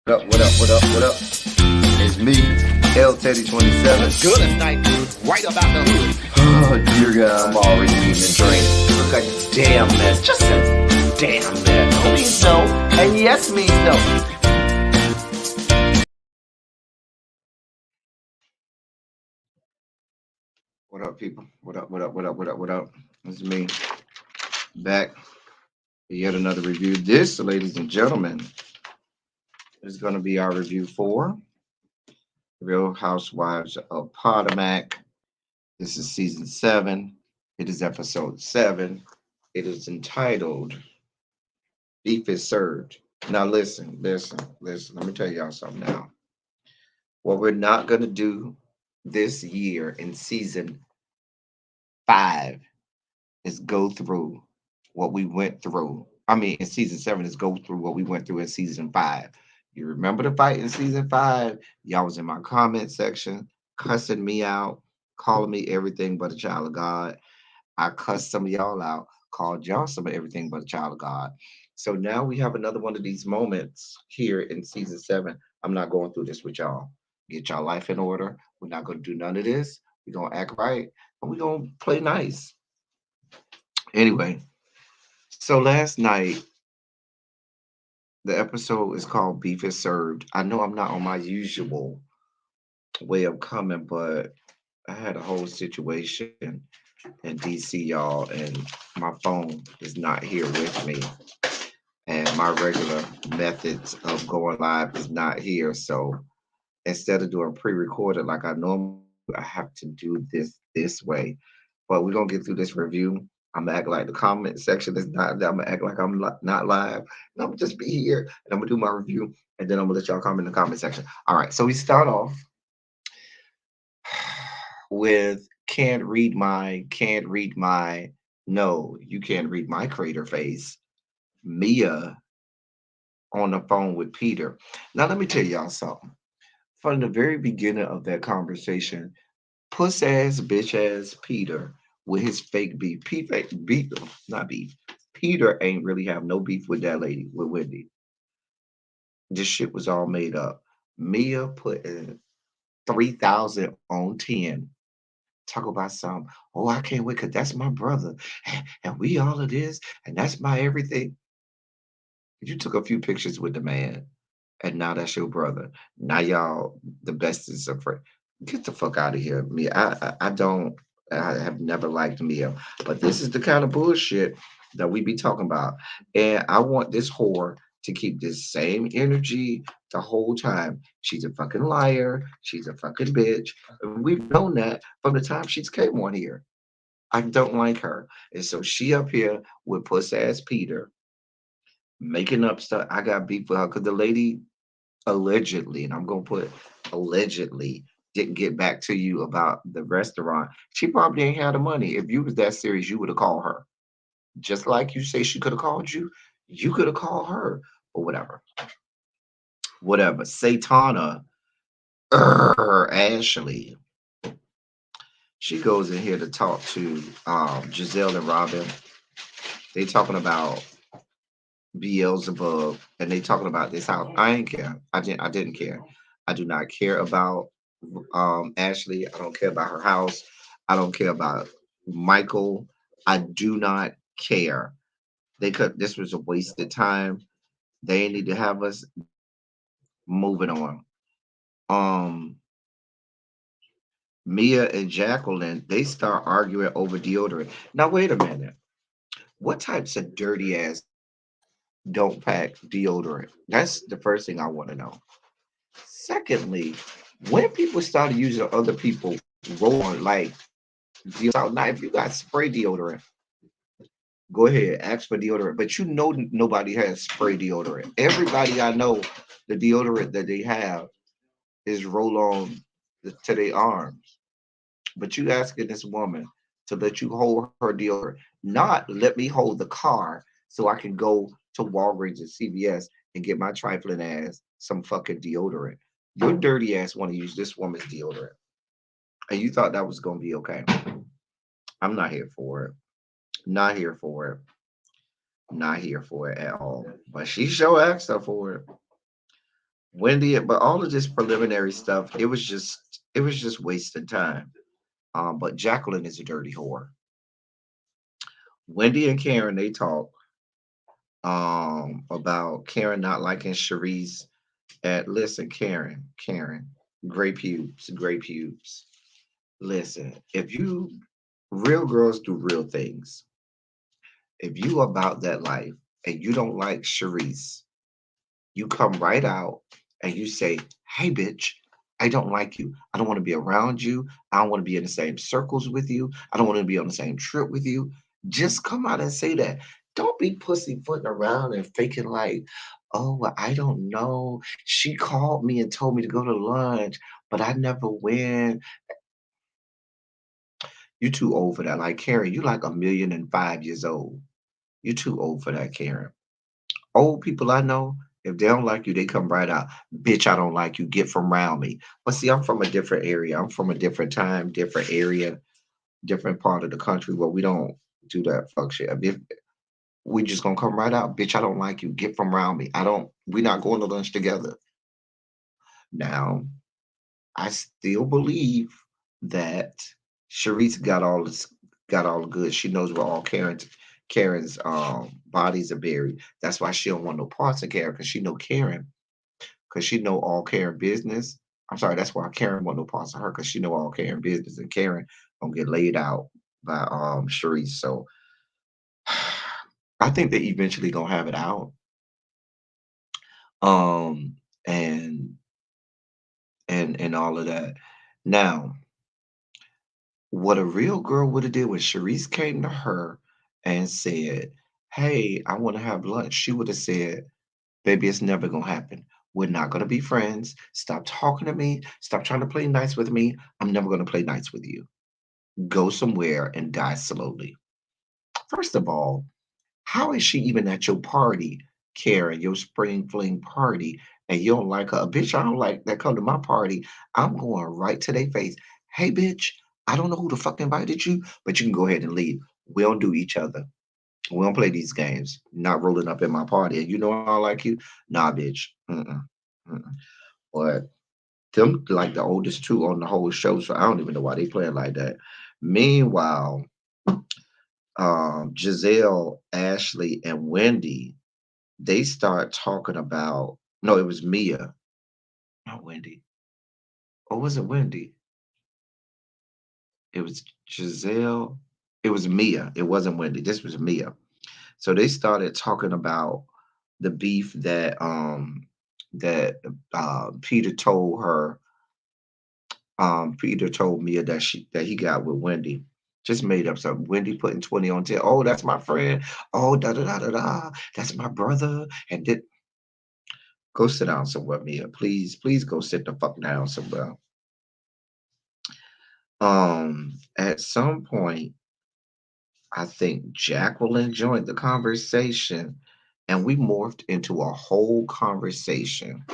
What up, what up, what up, what up? It's me, L Teddy 27. Good as night, right about the hood. Oh, dear God. I'm already eating a drink. Look a damn mess. Just a damn mess. No means no, and yes means no. What up, people? What up, what up, what up, what up, what up? It's me, back for yet another review. This, ladies and gentlemen, is going to be our review for Real Housewives of Potomac. This is season 7. It is episode 7. It is entitled Beef is Served. Now, listen. Let me tell y'all something now. What we're not going to do this year in season 5 is go through what we went through. I mean, in season 7 is go through what we went through in season 5. You remember the fight in season 5? Y'all was in my comment section cussing me out, calling me everything but a child of God. I cussed some of y'all out, called y'all some of everything but a child of God. So now we have another one of these moments here in season 7. I'm not going through this with y'all. Get y'all life in order. We're not going to do none of this. We're going to act right, and we're going to play nice. Anyway, so last night, the episode is called Beef is Served. I know I'm not on my usual way of coming, but I had a whole situation in DC, y'all, and my phone is not here with me. And my regular methods of going live is not here. So instead of doing pre-recorded like I normally do, I have to do this way. But we're gonna get through this review. I'm gonna act like the comment section is not. I'm gonna act like I'm not live. And I'm gonna just be here and I'm gonna do my review, and then I'm gonna let y'all comment in the comment section. All right. So we start off with can't read my. No, you can't read my crater face. Mia on the phone with Peter. Now let me tell y'all something. From the very beginning of that conversation, puss ass bitch ass Peter with his fake beef. Beef, not beef. Peter ain't really have no beef with that lady, with Wendy. This shit was all made up. Mia put in 3,000 on 10. Talk about some, oh, I can't wait because that's my brother. And we all of this, and that's my everything. You took a few pictures with the man, and now that's your brother. Now y'all the bestest of friends. Get the fuck out of here, Mia. I don't. I have never liked Mia, but this is the kind of bullshit that we be talking about, and I want this whore to keep this same energy the whole time. She's a fucking liar. She's a fucking bitch. And we've known that from the time she's came on here. I don't like her, and so she up here with puss ass Peter making up stuff. I got beef with her because the lady allegedly, and I'm gonna put allegedly, didn't get back to you about the restaurant. She probably ain't had the money. If you was that serious, you would have called her. Just like you say she could have called you, you could have called her. Or whatever. Whatever. Satana Ashley. She goes in here to talk to Giselle and Robin. They talking about Beelzebub, and they talking about this house. I ain't care. I didn't care. I do not care about Ashley. I don't care about her house. I don't care about Michael. I do not care. They could. This was a wasted time. They need to have us moving on. Um, Mia and Jacqueline, they start arguing over deodorant. Now wait a minute. What types of dirty ass don't pack deodorant? That's the first thing I want to know. Secondly, when people started using other people roll on like deodorant, now if you got spray deodorant, go ahead, ask for deodorant. But you know nobody has spray deodorant. Everybody I know, the deodorant that they have is roll on to their arms. But you asking this woman to let you hold her deodorant, not let me hold the car so I can go to Walgreens and CVS and get my trifling ass some fucking deodorant. Your dirty ass want to use this woman's deodorant. And you thought that was going to be okay. I'm not here for it. Not here for it. Not here for it at all. But she sure asked her for it. Wendy, but all of this preliminary stuff, it was just wasting time. But Jacqueline is a dirty whore. Wendy and Karen, they talk about Karen not liking Charisse. And listen, Karen, gray pubes. Listen, if you real girls do real things. If you about that life and you don't like Charisse, you come right out and you say, "Hey, bitch, I don't like you. I don't want to be around you. I don't want to be in the same circles with you. I don't want to be on the same trip with you." Just come out and say that. Don't be pussyfooting around and faking like, "Oh, well, I don't know. She called me and told me to go to lunch, but I never went." You too old for that. Like Karen, you like 1,000,005 years old. You're too old for that, Karen. Old people I know, if they don't like you, they come right out. Bitch, I don't like you. Get from around me. But see, I'm from a different area. I'm from a different time, different area, different part of the country where we don't do that fuck shit. If we just gonna come right out, bitch, I don't like you. Get from around me. I don't. We're not going to lunch together. Now, I still believe that Sharice got all the good. She knows where all Karen's bodies are buried. That's why she don't want no parts of Karen because she know Karen because she know all Karen business. I'm sorry, that's why Karen want no parts of her because she know all Karen business and Karen gonna get laid out by Sharice. So I think they eventually gonna have it out. Um and and all of that. Now, what a real girl would have did when Sharice came to her and said, "Hey, I want to have lunch," she would have said, "Baby, it's never gonna happen. We're not gonna be friends. Stop talking to me. Stop trying to play nice with me. I'm never gonna play nice with you. Go somewhere and die slowly." First of all, how is she even at your party, Karen, your spring fling party, and you don't like her? A bitch I don't like that come to my party, I'm going right to their face. "Hey, bitch, I don't know who the fuck invited you, but you can go ahead and leave. We don't do each other. We don't play these games. Not rolling up in my party. And you know I don't like you? Nah, bitch. Mm-mm. Mm-mm." But them like the oldest two on the whole show, so I don't even know why they playing like that. Meanwhile, Giselle, Ashley, and Wendy, they start talking about no, it was Mia, not Wendy. Or was it Wendy? It was Giselle. It was Mia. It wasn't Wendy. This was Mia. So they started talking about the beef that Peter told her. Peter told Mia that he got with Wendy. Just made up something. Wendy putting 20 on 10. Oh, that's my friend. Oh, da da da da da. That's my brother. And did go sit down somewhere, Mia. Please, please go sit the fuck down somewhere. At some point, I think Jacqueline joined the conversation, and about we moved into a whole conversation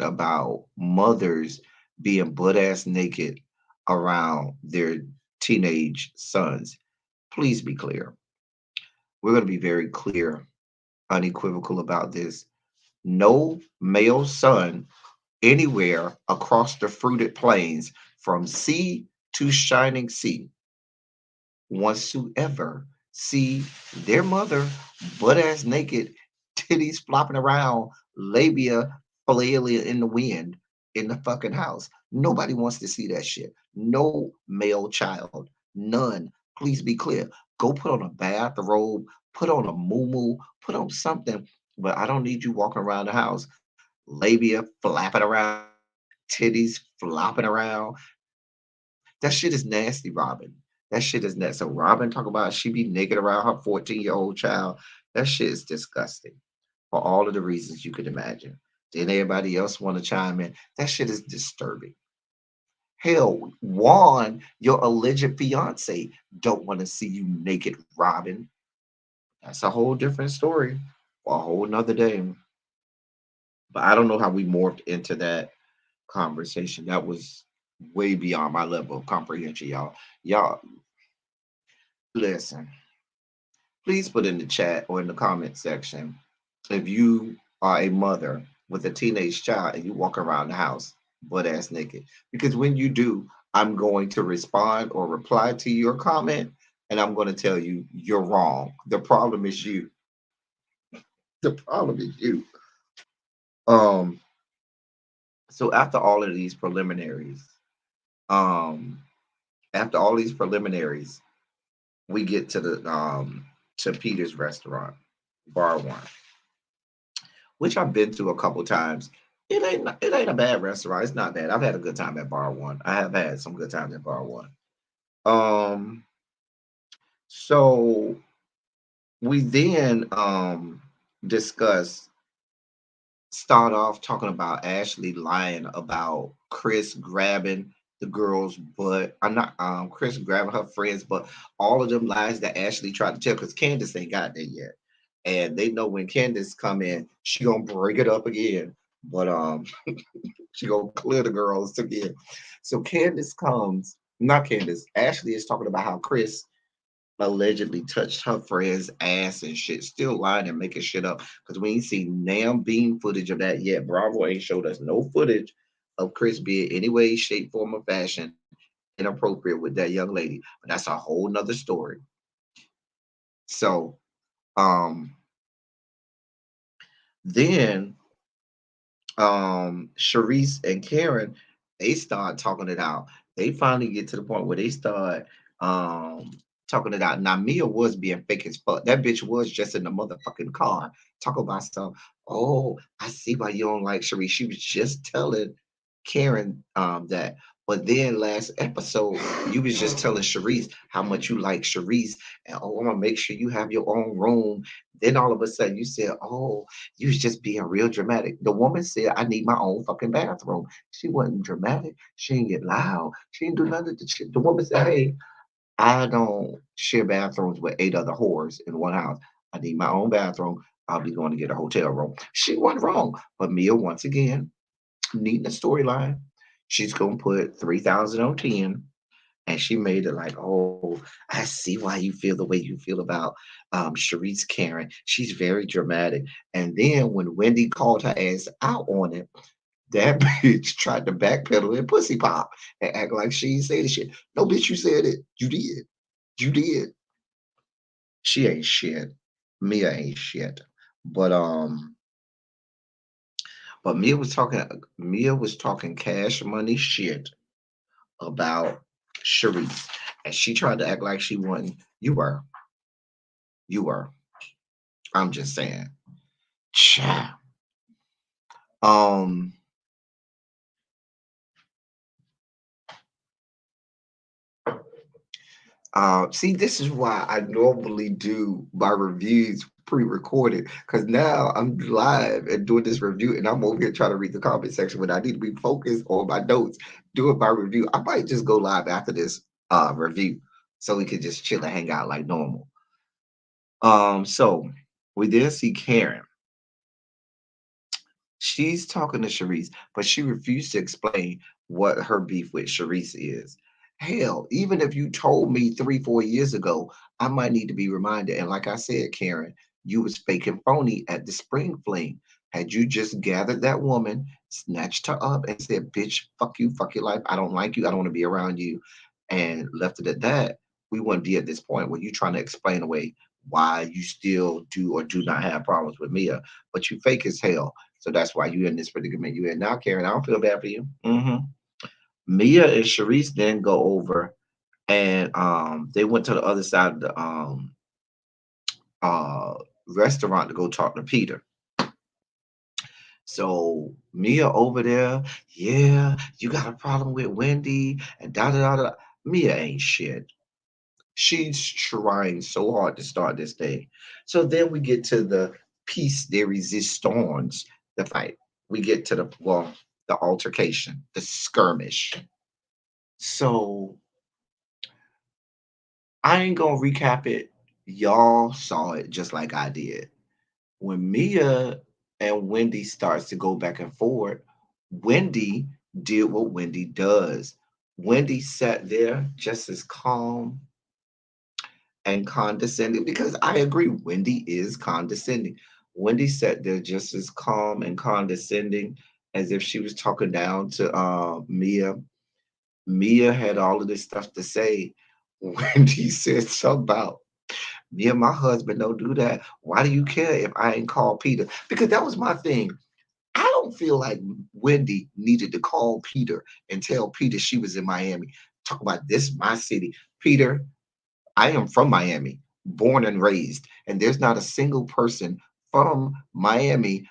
about mothers being butt ass naked around their teenage sons. Please be clear. We're going to be very clear, unequivocal about this. No male son anywhere across the fruited plains from sea to shining sea wants to ever see their mother butt ass naked, titties flopping around, labia flail in the wind in the fucking house. Nobody wants to see that shit. No male child. None. Please be clear. Go put on a bathrobe, put on a moo put on something, but I don't need you walking around the house. Labia flapping around, titties flopping around. That shit is nasty, Robin. That shit is nasty. So Robin talk about she be naked around her 14-year-old child. That shit is disgusting for all of the reasons you could imagine. Then everybody else want to chime in. That shit is disturbing. Hell, Juan, your alleged fiance, don't want to see you naked, Robin. That's a whole different story for a whole nother day. But I don't know how we morphed into that conversation. That was way beyond my level of comprehension, y'all. Y'all, listen. Please put in the chat or in the comment section if you are a mother with a teenage child and you walk around the house butt ass naked. Because when you do, I'm going to respond or reply to your comment and I'm going to tell you you're wrong. The problem is you. The problem is you. Um, so um, after all these preliminaries, we get to Peter's restaurant, bar one, which I've been to a couple times. It ain't a bad restaurant. It's not bad. I've had a good time at bar one. I have had some good times at bar one. Um, so we then discuss start off talking about Ashley lying about Chris grabbing the girl's butt. I'm not Chris grabbing her friends, but all of them lies that Ashley tried to tell because Candace ain't got there yet. And they know when Candace come in, she gonna break it up again. But she gonna clear the girls again. So Candace comes, not Candace, Ashley is talking about how Chris allegedly touched her friend's ass and shit, still lying and making shit up because we ain't seen damn beam footage of that yet. Bravo ain't showed us no footage of Chris being any way, shape, form, or fashion inappropriate with that young lady. But that's a whole nother story. So um then Charisse and Karen, they start talking it out. They finally get to the point where they start um talking it out. Now Mia was being fake as fuck. That bitch was just in the motherfucking car. Talk about stuff. Oh, I see why you don't like Charisse. She was just telling Karen that. But then last episode, you was just telling Charisse how much you like Charisse, and oh, I'm gonna make sure you have your own room. Then all of a sudden, you said, "Oh, you was just being real dramatic." The woman said, "I need my own fucking bathroom." She wasn't dramatic. She didn't get loud. She didn't do none of the shit. The woman said, "Hey, I don't share bathrooms with 8 other whores in one house. I need my own bathroom. I'll be going to get a hotel room." She wasn't wrong. But Mia, once again, needing a storyline. She's gonna put 3,000 on 10. And she made it like, oh, I see why you feel the way you feel about Sharice Karen. She's very dramatic. And then when Wendy called her ass out on it, that bitch tried to backpedal and pussy pop and act like she ain't say the shit. No, bitch, you said it. You did. You did. She ain't shit. Mia ain't shit. But Mia was talking cash money shit about Sharice. And she tried to act like she wasn't. You were. You were. I'm just saying. Cha. Um, See, this is why I normally do my reviews pre-recorded because now I'm live and doing this review, and I'm over here trying to read the comment section when I need to be focused on my notes, doing my review. I might just go live after this review so we could just chill and hang out like normal. So we did see Karen. She's talking to Charisse, but she refused to explain what her beef with Charisse is. Hell, even if you told me 3, 4 years ago, I might need to be reminded. And like I said, Karen, you was fake and phony at the spring fling. Had you just gathered that woman, snatched her up, and said, "Bitch, fuck you, fuck your life. I don't like you. I don't want to be around you," and left it at that, we wouldn't be at this point where you trying to explain away why you still do or do not have problems with Mia. But you fake as hell, so that's why you in this predicament you in now, Karen. I don't feel bad for you. Mia and Sharice then go over and they went to the other side of the uh restaurant to go talk to Peter. So Mia over there, yeah, you got a problem with Wendy and da da da da. Mia ain't shit. She's trying so hard to start this day. So then we get to the piece de resistance, the fight. We get to the altercation, the skirmish. So I ain't gonna recap it. Y'all saw it just like I did. When Mia and Wendy starts to go back and forth, Wendy did what Wendy does. Wendy sat there just as calm and condescending, because I agree, Wendy is condescending. Wendy sat there just as calm and condescending as if she was talking down to Mia. Mia had all of this stuff to say. Wendy said something about me and my husband don't do that. Why do you care if I ain't called Peter? Because that was my thing. I don't feel like Wendy needed to call Peter and tell Peter she was in Miami. Talk about this, my city. Peter, I am from Miami, born and raised, and there's not a single person from Miami,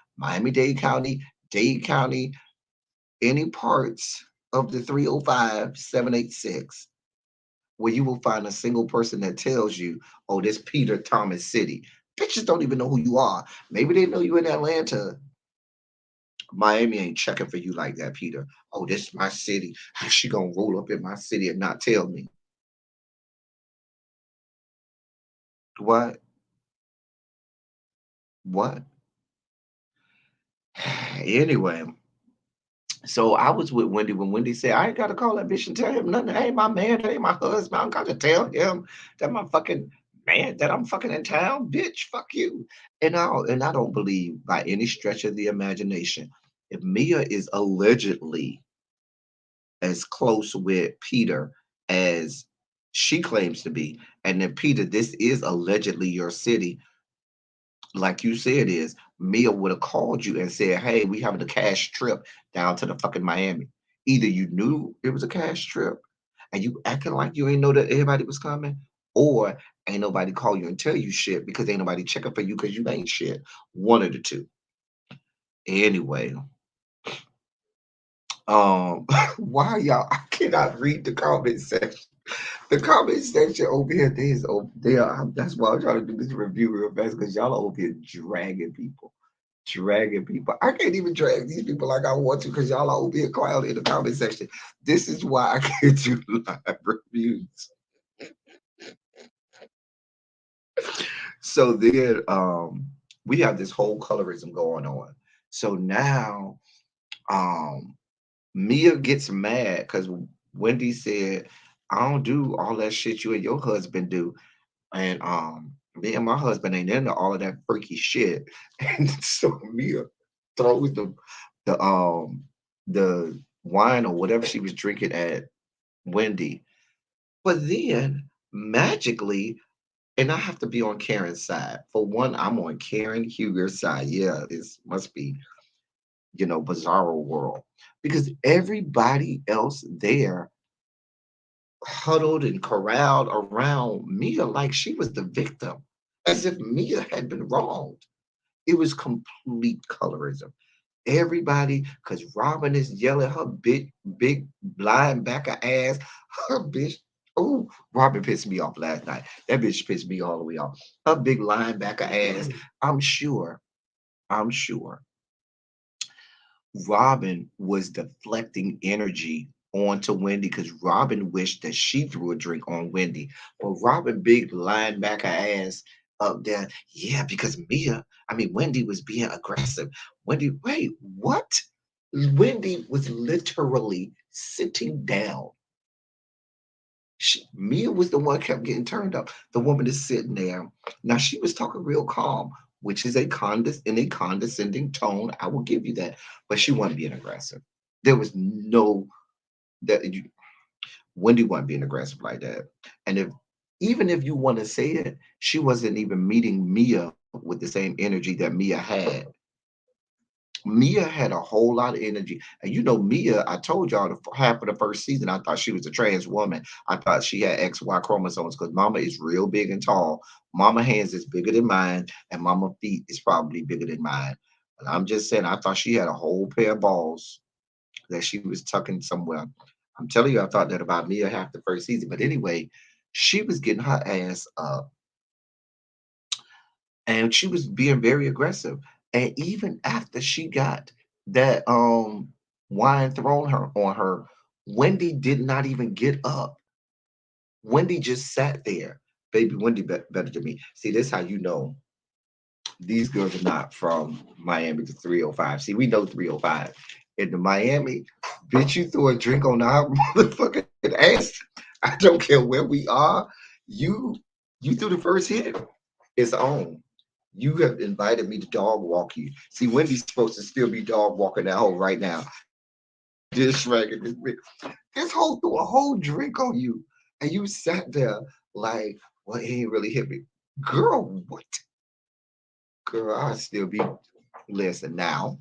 Dade County, any parts of the 305, 786, where you will find a single person that tells you, oh, this Peter Thomas City. Bitches don't even know who you are. Maybe they know you in Atlanta. Miami ain't checking for you like that, Peter. Oh, this is my city. How's she gonna roll up in my city and not tell me? What? What? Anyway, so I was with Wendy when Wendy said, I ain't gotta call that bitch and tell him nothing. That ain't my man, that ain't my husband. I don't gotta tell him that my fucking man, that I'm fucking in town. Bitch, fuck you. And I don't believe by any stretch of the imagination, if Mia is allegedly as close with Peter as she claims to be, and then Peter, this is allegedly your city, like you said is, Mia would have called you and said, hey, we having a cash trip down to the fucking Miami. Either you knew it was a cash trip and you acting like you ain't know that everybody was coming, or ain't nobody call you and tell you shit because ain't nobody checking for you because you ain't shit. One of the two. Anyway, why y'all? I cannot read the comment section. The comment section over here, there's over there. That's why I'm trying to do this review real fast because y'all are over here dragging people. Dragging people. I can't even drag these people like I want to because y'all are over here clown in the comment section. This is why I can't do live reviews. So then we have this whole colorism going on. So now Mia gets mad because Wendy said, I don't do all that shit you and your husband do. And me and my husband ain't into all of that freaky shit. And so Mia throws the wine or whatever she was drinking at Wendy. But then magically, and I have to be on Karen's side. For one, I'm on Karen Huger's side. Yeah, this must be, bizarro world. Because everybody else there huddled and corralled around Mia like she was the victim, as if Mia had been wronged. It was complete colorism. Everybody, because Robin is yelling her big blind back of ass, her bitch. Oh, Robin pissed me off last night. That bitch pissed me all the way off. Her big linebacker ass. I'm sure Robin was deflecting energy onto Wendy because Robin wished that she threw a drink on Wendy. But Robin, big linebacker ass up there, yeah, because Wendy was being aggressive. Wendy, wait, what? Wendy was literally sitting down. Mia was the one kept getting turned up. The woman is sitting there. Now she was talking real calm, which is in a condescending tone. I will give you that, but she wasn't being aggressive. There was no that you, Wendy wasn't being aggressive like that. And even if you want to say it, she wasn't even meeting Mia with the same energy that Mia had. Mia had a whole lot of energy. And Mia, I told y'all half of the first season, I thought she was a trans woman. I thought she had XY chromosomes because Mama is real big and tall. Mama hands is bigger than mine, and Mama feet is probably bigger than mine. And I'm just saying, I thought she had a whole pair of balls that she was tucking somewhere. I'm telling you, I thought that about Mia half the first season. But anyway, she was getting her ass up and she was being very aggressive. And even after she got that wine thrown on her, Wendy did not even get up. Wendy just sat there. Baby, Wendy better than me. See, this how you know these girls are not from Miami to 305. See, we know 305. In the Miami, bitch, you throw a drink on our motherfucking ass. I don't care where we are. You You threw the first hit. It's on. You have invited me to dog walk you. See, Wendy's supposed to still be dog walking that hole right now. This ragged, this whole threw a whole drink on you, and you sat there like, well, he ain't really hit me, girl. What, girl? I still be. Listen now.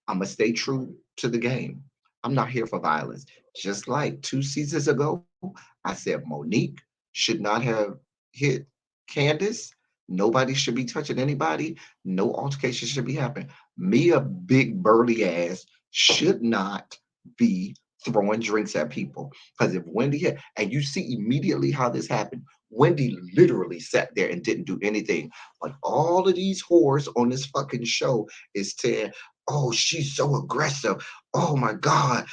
I'm gonna stay true to the game. I'm not here for violence. Just like 2 seasons ago, I said Monique should not have hit Candace. Nobody should be touching anybody. No altercation should be happening. Mia, big burly ass, should not be throwing drinks at people. Because if Wendy had, and you see immediately how this happened, Wendy literally sat there and didn't do anything. But all of these whores on this fucking show is saying, oh, she's so aggressive. Oh my God.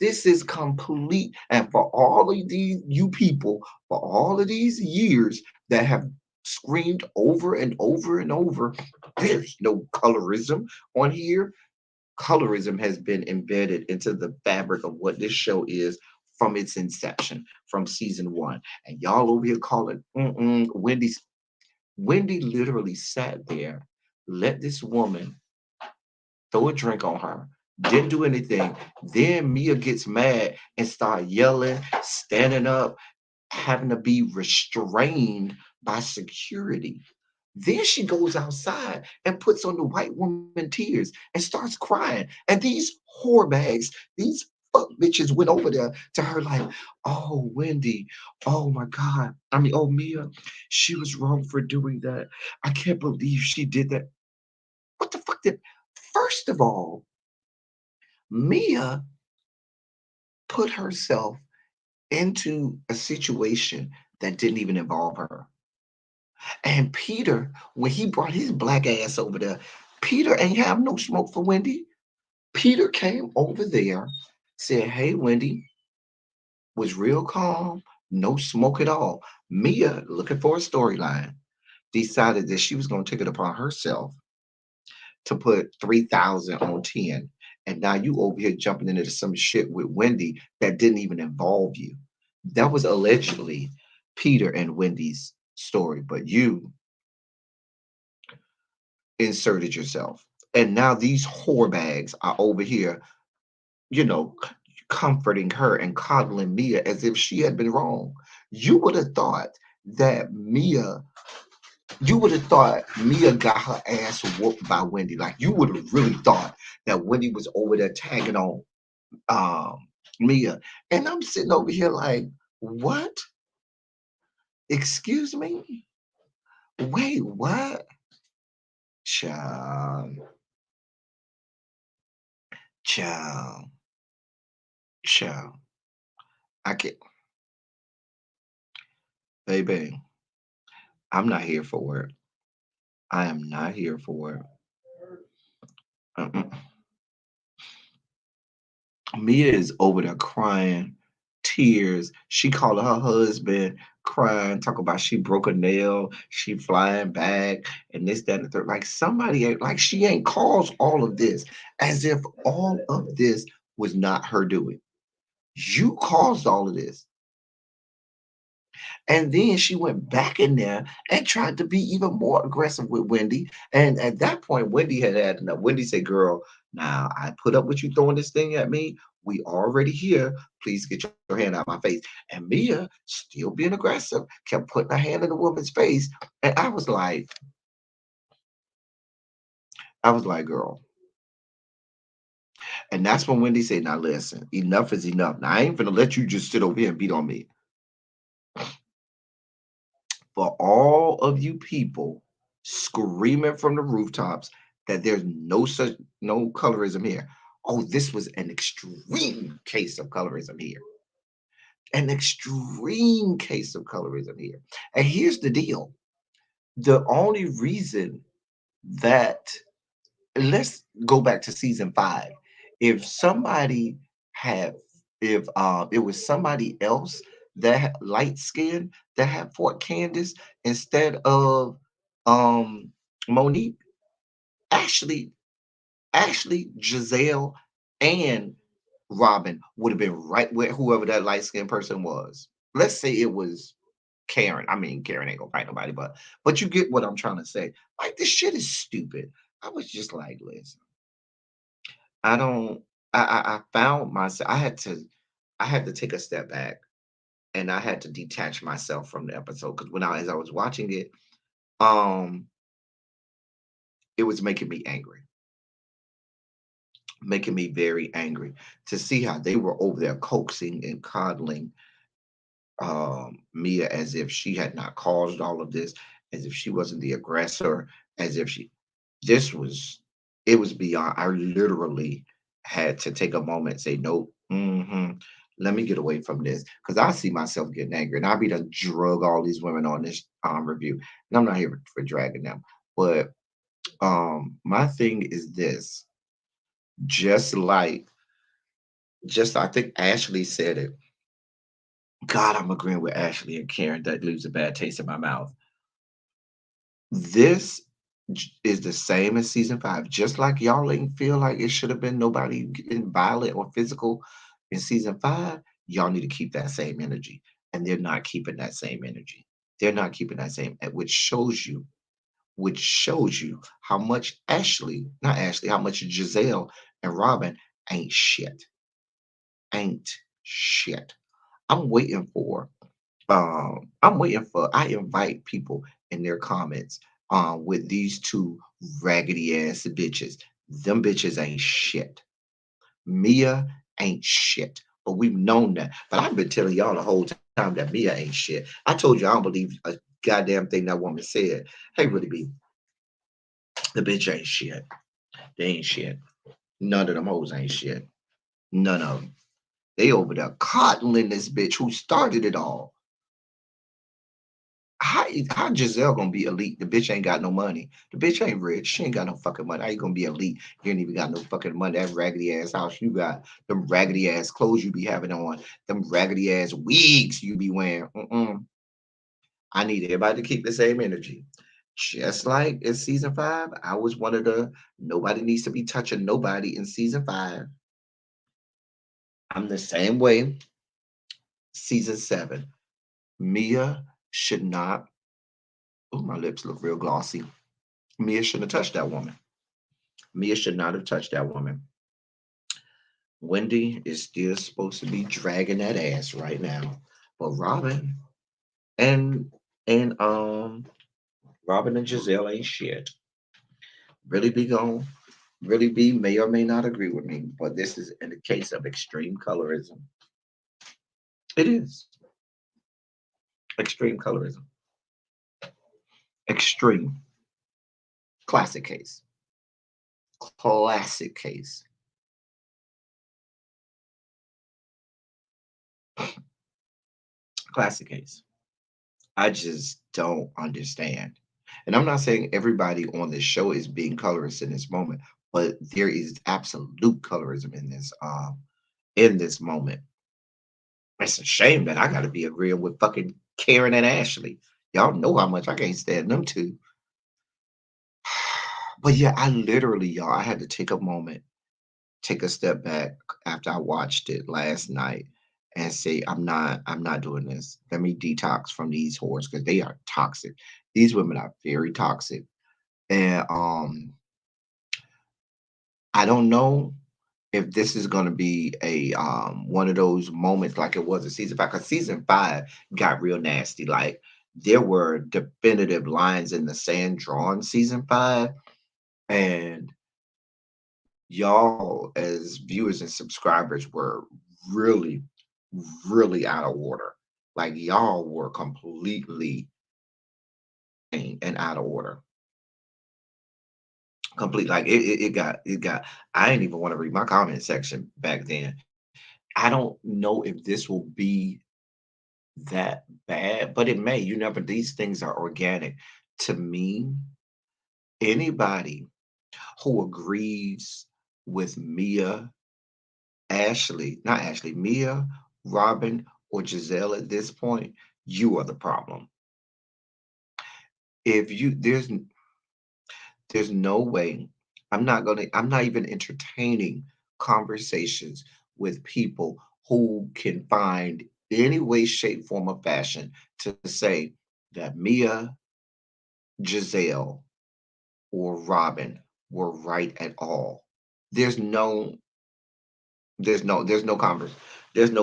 This is complete. And for all of these, you people, for all of these years that have screamed over and over and over, there's no colorism on here. Colorism has been embedded into the fabric of what this show is from its inception, from season one. And y'all over here calling Wendy literally sat there, let this woman throw a drink on her, didn't do anything. Then Mia gets mad and start yelling, standing up, having to be restrained by security. Then she goes outside and puts on the white woman tears and starts crying. And these whore bags, these fuck bitches went over there to her like, oh, Wendy, oh my God. I mean, oh, Mia, she was wrong for doing that. I can't believe she did that. What the fuck did, first of all, Mia put herself into a situation that didn't even involve her. And Peter, when he brought his black ass over there, Peter ain't have no smoke for Wendy. Peter came over there, said, hey, Wendy, was real calm, no smoke at all. Mia, looking for a storyline, decided that she was going to take it upon herself to put 3,000 on 10. And now you over here jumping into some shit with Wendy that didn't even involve you. That was allegedly Peter and Wendy's story, but you inserted yourself. And now these whore bags are over here, you know, comforting her and coddling Mia as if she had been wrong. You would have thought that Mia, you would have thought Mia got her ass whooped by Wendy. Like you would have really thought that Wendy was over there tagging on Mia. And I'm sitting over here like, what? Excuse me? Wait, what? Child, child, child. I can't, baby. I'm not here for it. I am not here for it. Mm-mm. Mia is over there crying, tears. She calling her husband, crying, talk about she broke a nail, she flying back, and this, that, and the third. Like somebody ain't like she ain't caused all of this, as if all of this was not her doing. You caused all of this. And then she went back in there and tried to be even more aggressive with Wendy. And at that point, Wendy had had enough. Wendy said, girl, now I put up with you throwing this thing at me. We already here. Please get your hand out my face. And Mia, still being aggressive, kept putting her hand in the woman's face. And I was like, girl. And that's when Wendy said, now listen, enough is enough. Now I ain't gonna let you just sit over here and beat on me. For all of you people screaming from the rooftops that there's no colorism here. Oh, this was an extreme case of colorism here. An extreme case of colorism here. And here's the deal. The only reason that, let's go back to season 5. If somebody had, if it was somebody else that had light skin that had fought Candace instead of um Monique, actually, Giselle and Robin would have been right where whoever that light skinned person was. Let's say it was Karen. I mean, Karen ain't gonna fight nobody, but you get what I'm trying to say. Like this shit is stupid. I was just like, listen, I don't. I found myself. I had to take a step back and I had to detach myself from the episode because as I was watching it, um, it was making me angry, making me very angry to see how they were over there coaxing and coddling Mia as if she had not caused all of this, as if she wasn't the aggressor, as if she. This was it was beyond. I literally had to take a moment and say, nope. Let me get away from this because I see myself getting angry, and I be done drug all these women on this review, and I'm not here for dragging them. But my thing is this: just like, just I think Ashley said it. God, I'm agreeing with Ashley and Karen. That leaves a bad taste in my mouth. This is the same as season 5. Just like y'all ain't feel like it should have been nobody getting violent or physical in season 5, y'all need to keep that same energy. And they're not keeping that same energy. They're not keeping that same, which shows you how much not Ashley, how much Giselle and Robin ain't shit. Ain't shit. I'm waiting for I invite people in their comments with these two raggedy ass bitches. Them bitches ain't shit. Mia ain't shit. But we've known that. But I've been telling y'all the whole time that Mia ain't shit. I told you I don't believe a goddamn thing that woman said. Hey, really be the bitch ain't shit. They ain't shit. None of them hoes ain't shit. None of them. They over there coddling this bitch who started it all. How Giselle gonna be elite? The bitch ain't got no money. The bitch ain't rich. She ain't got no fucking money. How you gonna be elite? You ain't even got no fucking money. That raggedy ass house you got, them raggedy ass clothes you be having on, them raggedy ass wigs you be wearing. I need everybody to keep the same energy. Just like in season 5, I was one of the nobody needs to be touching nobody in season 5. I'm the same way. Season 7, Mia should not. Oh, my lips look real glossy. Mia shouldn't have touched that woman. Mia should not have touched that woman. Wendy is still supposed to be dragging that ass right now. But and and Robin and Giselle ain't shit. Really be gone. Really be may or may not agree with me, but this is in the case of extreme colorism. It is extreme colorism. Extreme. Classic case. Classic case. Classic case. I just don't understand. And I'm not saying everybody on this show is being colorist in this moment, but there is absolute colorism in this moment. It's a shame that I gotta be agreeing with fucking Karen and Ashley. Y'all know how much I can't stand them two. But yeah, I literally, y'all, I had to take a moment, take a step back after I watched it last night and say, I'm not doing this. Let me detox from these whores because they are toxic. These women are very toxic. And I don't know if this is gonna be a one of those moments like it was in season 5, because season 5 got real nasty. Like there were definitive lines in the sand drawn season 5, and y'all as viewers and subscribers were really, really out of order. Like y'all were completely and out of order. Complete like it got I didn't even want to read my comment section back then. I don't know if this will be that bad, but it may. You never, these things are organic. To me, anybody who agrees with not Ashley, Mia, Robin, or Giselle at this point, you are the problem. If you there's no way I'm not even entertaining conversations with people who can find any way, shape, form, or fashion to say that Mia, Giselle, or Robin were right at all. There's no, there's no there's no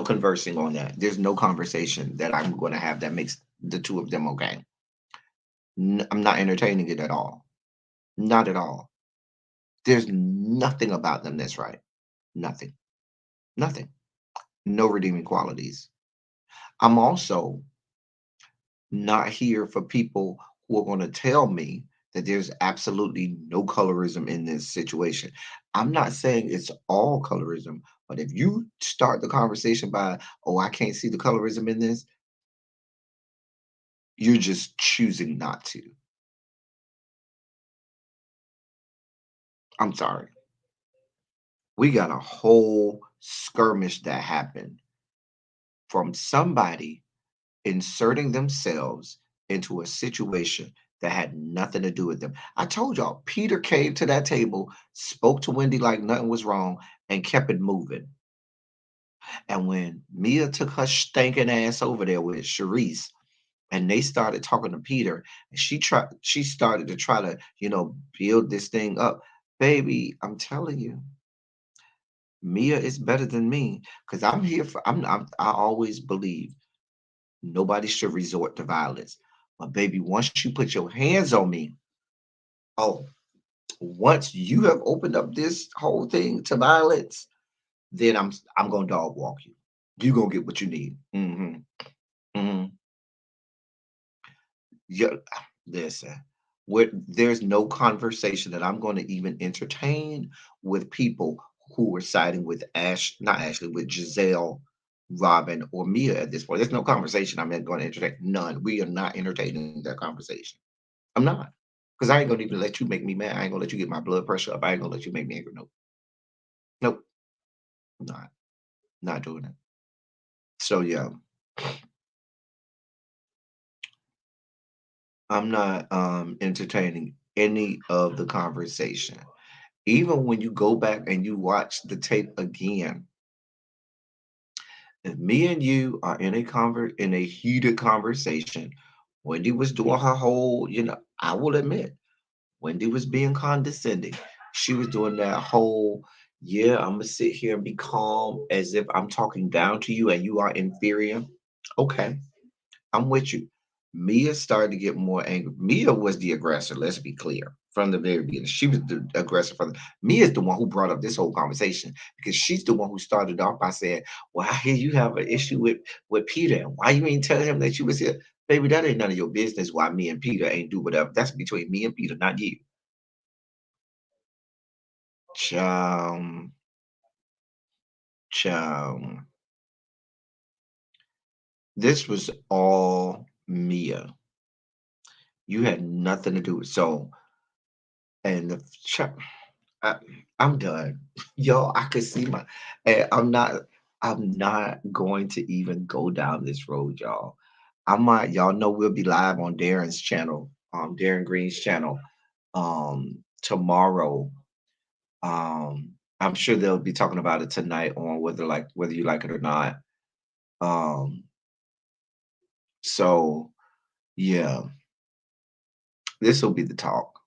conversing on that. There's no conversation that I'm going to have that makes the two of them okay. I'm not entertaining it at all. Not at all. There's nothing about them that's right. Nothing. Nothing. No redeeming qualities. I'm also not here for people who are going to tell me that there's absolutely no colorism in this situation. I'm not saying it's all colorism, but if you start the conversation by, oh, I can't see the colorism in this, you're just choosing not to. I'm sorry. We got a whole skirmish that happened from somebody inserting themselves into a situation that had nothing to do with them. I told y'all, Peter came to that table, spoke to Wendy like nothing was wrong, and kept it moving. And when Mia took her stinking ass over there with Charisse, and they started talking to Peter, and she started to try to, build this thing up. Baby, I'm telling you, Mia is better than me because I'm here for. I always believe nobody should resort to violence. But baby, once you put your hands on me, oh, once you have opened up this whole thing to violence, then I'm gonna dog walk you. You gonna get what you need. Hmm. Yeah, listen. There's no conversation that I'm going to even entertain with people who are siding with not Ashley, with Giselle, Robin, or Mia at this point. There's no conversation I'm going to entertain. None. We are not entertaining that conversation. I'm not. Because I ain't going to even let you make me mad. I ain't going to let you get my blood pressure up. I ain't going to let you make me angry. Nope. Nope. Not. Not doing it. So, yeah, I'm not entertaining any of the conversation. Even when you go back and you watch the tape again, if me and you are in in a heated conversation, Wendy was doing her whole, I will admit, Wendy was being condescending. She was doing that whole, yeah, I'm gonna sit here and be calm as if I'm talking down to you and you are inferior. Okay, I'm with you. Mia started to get more angry. Mia was the aggressor, let's be clear, from the very beginning. She was the aggressor Mia's the one who brought up this whole conversation because she's the one who started off by saying, well, I hear you have an issue with Peter. And why you ain't telling him that you was here? Baby, that ain't none of your business why me and Peter ain't do whatever. That's between me and Peter, not you. Chum, chum. This was all Mia. You had nothing to do with and the I, I'm done. Yo, I could see and I'm not going to even go down this road, y'all. Y'all know we'll be live on Darren's channel, Darren Green's channel, tomorrow. I'm sure they'll be talking about it tonight on whether you like it or not. Um, so yeah, this will be the talk.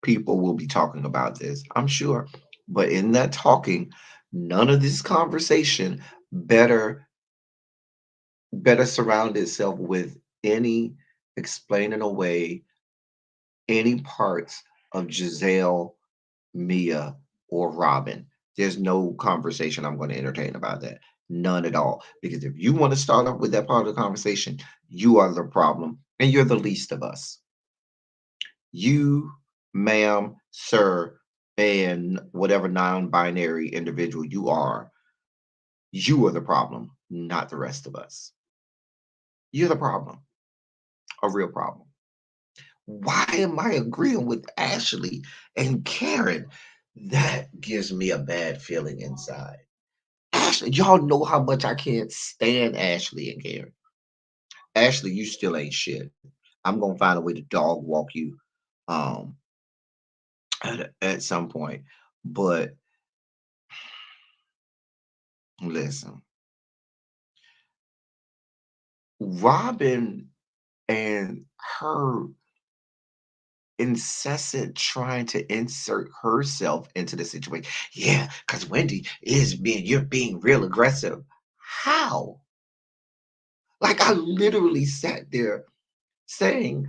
People will be talking about this, I'm sure. But in that talking, none of this conversation better surround itself with any explaining away any parts of Giselle, Mia, or Robin. There's no conversation I'm going to entertain about that. None at all. Because if you want to start off with that part of the conversation, you are the problem and you're the least of us. You, ma'am, sir, and whatever non-binary individual you are the problem, not the rest of us. You're the problem, a real problem. Why am I agreeing with Ashley and Karen? That gives me a bad feeling inside. Ashley, y'all know how much I can't stand Ashley and Karen. Ashley, you still ain't shit. I'm gonna find a way to dog walk you um at some point. But listen, Robin and her incessant trying to insert herself into the situation. Yeah, because Wendy you're being real aggressive. How? Like I literally sat there saying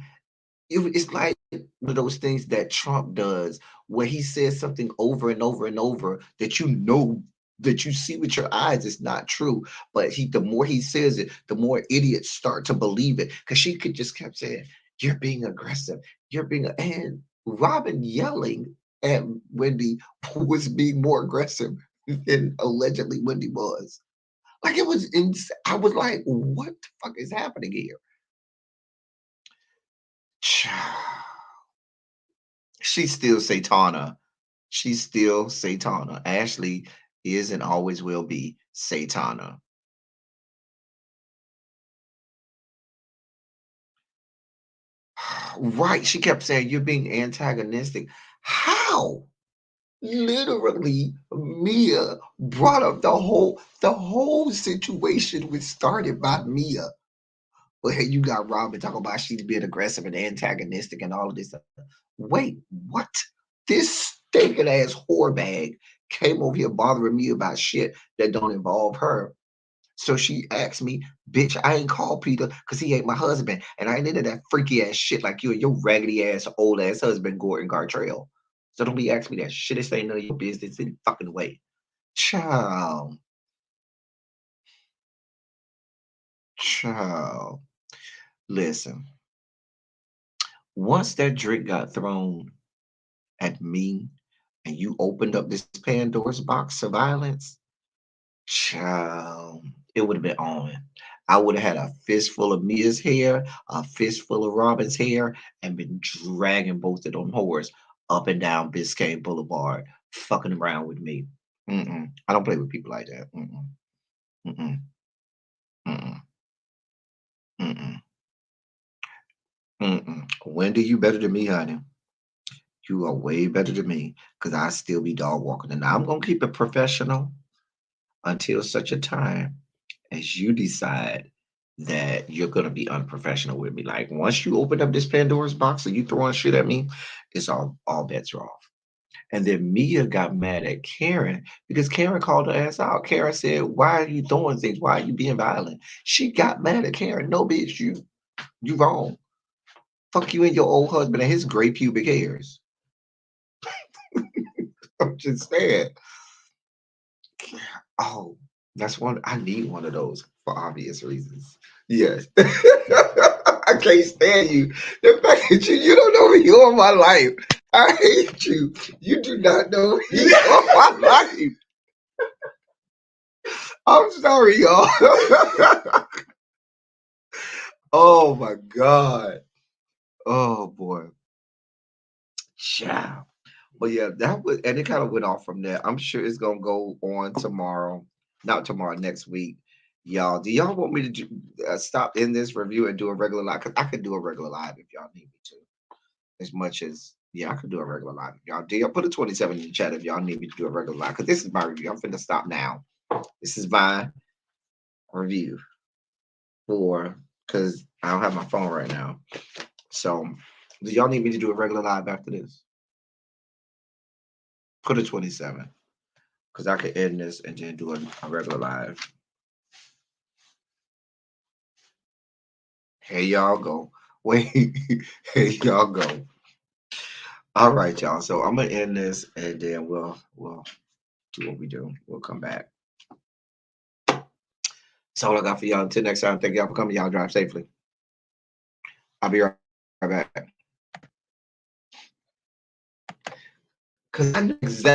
it's like one of those things that Trump does where he says something over and over and over that you know that you see with your eyes it's not true. But the more he says it, the more idiots start to believe it. Because she could just kept saying, "You're being aggressive. You're being," and Robin yelling at Wendy was being more aggressive than allegedly Wendy was. Like it was I was like, what the fuck is happening here? She's still Satana. She's still Satana. Ashley is and always will be Satana. Right. She kept saying, "You're being antagonistic." How? Literally, Mia brought up the whole situation was started by Mia. Well, hey, you got Robin talking about she's being aggressive and antagonistic and all of this stuff. Wait, what? This stinking ass whore bag came over here bothering me about shit that don't involve her. So she asked me, "Bitch, I ain't called Peter because he ain't my husband. And I ain't into that freaky ass shit like you and your raggedy ass, old ass husband, Gordon Gartrell. So don't be asking me that shit. This ain't none of your business any fucking way." Child, child. Listen, once that drink got thrown at me and you opened up this Pandora's box of violence, child, it would have been on. I would have had a fistful of Mia's hair, a fistful of Robin's hair, and been dragging both of them whores up and down Biscayne Boulevard, fucking around with me. Mm-mm. I don't play with people like that. Mm-mm. Mm-mm. Mm-mm. Mm-mm. Mm-mm. Wendy, you better than me, honey. You are way better than me because I still be dog walking. And I'm going to keep it professional until such a time as you decide that you're gonna be unprofessional with me. Like once you open up this Pandora's box and you throwing shit at me, it's all bets are off. And then Mia got mad at Karen because Karen called her ass out. Karen said, "Why are you throwing things? Why are you being violent?" She got mad at Karen. No, bitch, you wrong. Fuck you and your old husband and his gray pubic hairs. I'm just saying. Oh, that's one. I need one of those for obvious reasons. Yes. I can't stand you. The fact that you don't know me all my life. I hate you. You do not know me all my life. I'm sorry, y'all. Oh my God. Oh boy. Ciao. But yeah, that was, and it kind of went off from there. I'm sure it's gonna go on tomorrow, not tomorrow, next week. Y'all, do y'all want me to stop in this review and do a regular live? Because I could do a regular live if y'all need me to. As much as, yeah, I could do a regular live if y'all do. Y'all put a 27 in the chat if y'all need me to do a regular live. Because this is my review. I'm finna stop now. This is my review for, because I don't have my phone right now. So, do y'all need me to do a regular live after this? Put a 27. Because I could end this and then do a regular live. Here y'all go. Wait, here y'all go. All right, y'all. So I'm gonna end this and then we'll do what we do. We'll come back. That's all I got for y'all. Until next time, thank y'all for coming. Y'all drive safely. I'll be right back. Cause I know exactly